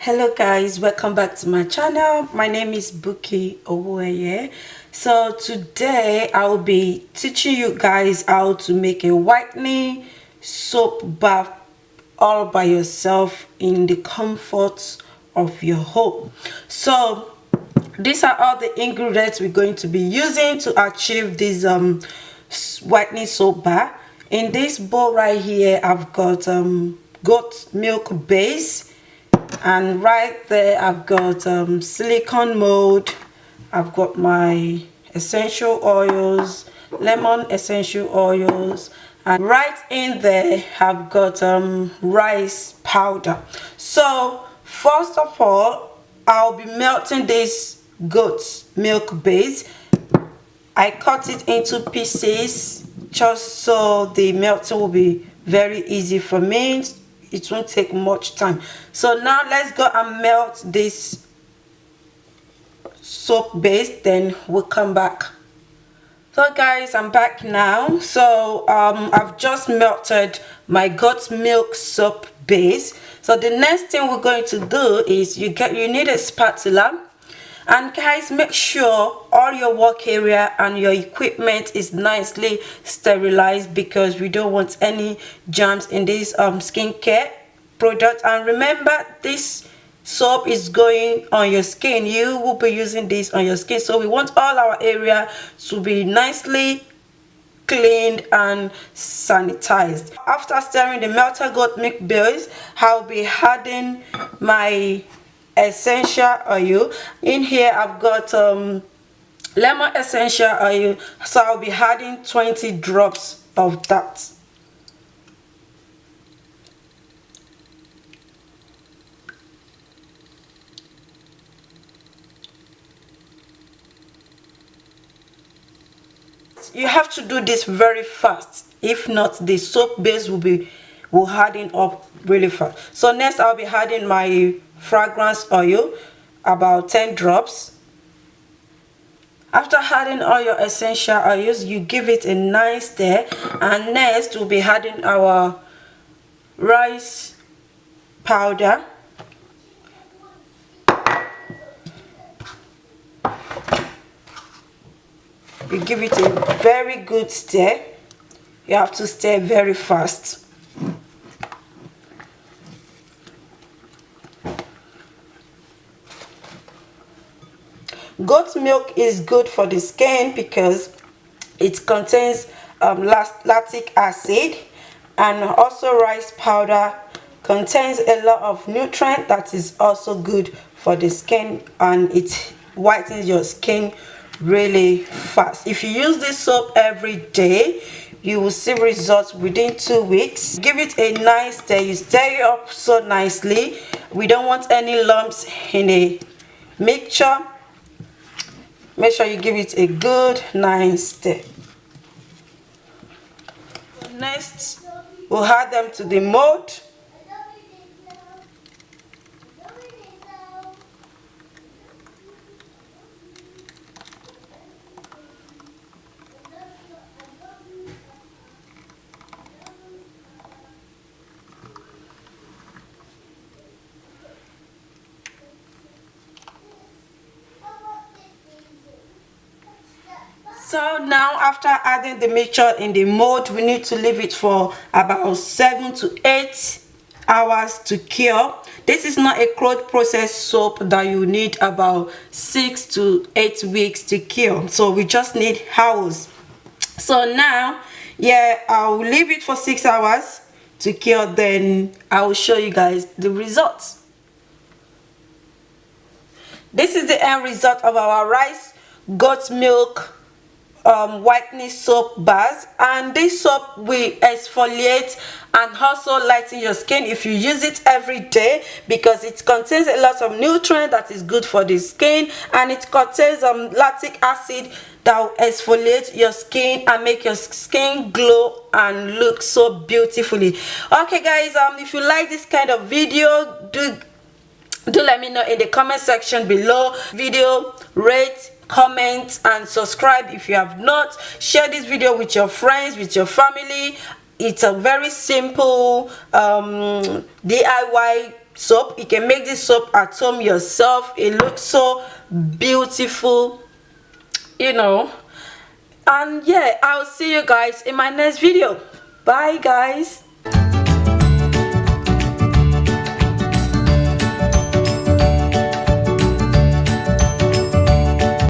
Hello guys, welcome back to my channel. My name is Buki Owueye. So today I'll be teaching you guys how to make a whitening soap bath all by yourself in the comfort of your home. So these are all the ingredients we're going to be using to achieve this whitening soap bath. In this bowl right here I've got goat milk base, and right there I've got silicone mold. I've got my essential oils, lemon essential oils, and right in there I've got rice powder. So first of all, I'll be melting this goat milk base. I cut it into pieces just so the melting will be very easy for me. It won't take much time. So now let's go and melt this soap base, then we'll come back. So guys, I'm back now. So I've just melted my goat milk soap base. So the next thing we're going to do is you need a spatula. And guys, make sure all your work area and your equipment is nicely sterilized, because we don't want any germs in this skincare product. And remember, this soap is going on your skin. You will be using this on your skin, so we want all our area to be nicely cleaned and sanitized. After stirring the melted goat milk base, I'll be adding my essential oil. In here I've got lemon essential oil, so I'll be adding 20 drops of that. You have to do this very fast, if not the soap base will harden up really fast. So next I'll be adding my fragrance oil, about 10 drops. After adding all your essential oils, you give it a nice stir, and next we'll be adding our rice powder. You give it a very good stir. You have to stir very fast. Goat milk is good for the skin because it contains lactic acid, and also rice powder contains a lot of nutrient that is also good for the skin, and it whitens your skin really fast. If you use this soap every day, you will see results within 2 weeks. Give it a nice stir. You stir it up so nicely. We don't want any lumps in a mixture. Make sure you give it a good nice stir. Next, we'll add them to the mold. So now, after adding the mixture in the mold, we need to leave it for about 7 to 8 hours to cure. This is not a cold process soap that you need about 6 to 8 weeks to cure. So we just need hours. So now, yeah, I'll leave it for 6 hours to cure, then I will show you guys the results. This is the end result of our rice goat milk whitening soap bath, and this soap will exfoliate and also lighten your skin if you use it every day, because it contains a lot of nutrient that is good for the skin, and it contains lactic acid that will exfoliate your skin and make your skin glow and look so beautifully. Okay guys, if you like this kind of video, do let me know in the comment section below. Video, rate, comment and subscribe if you have not. Share this video with your friends, with your family. It's a very simple DIY soap. You can make this soap at home yourself. It looks so beautiful, you know. And yeah, I'll see you guys in my next video. Bye guys.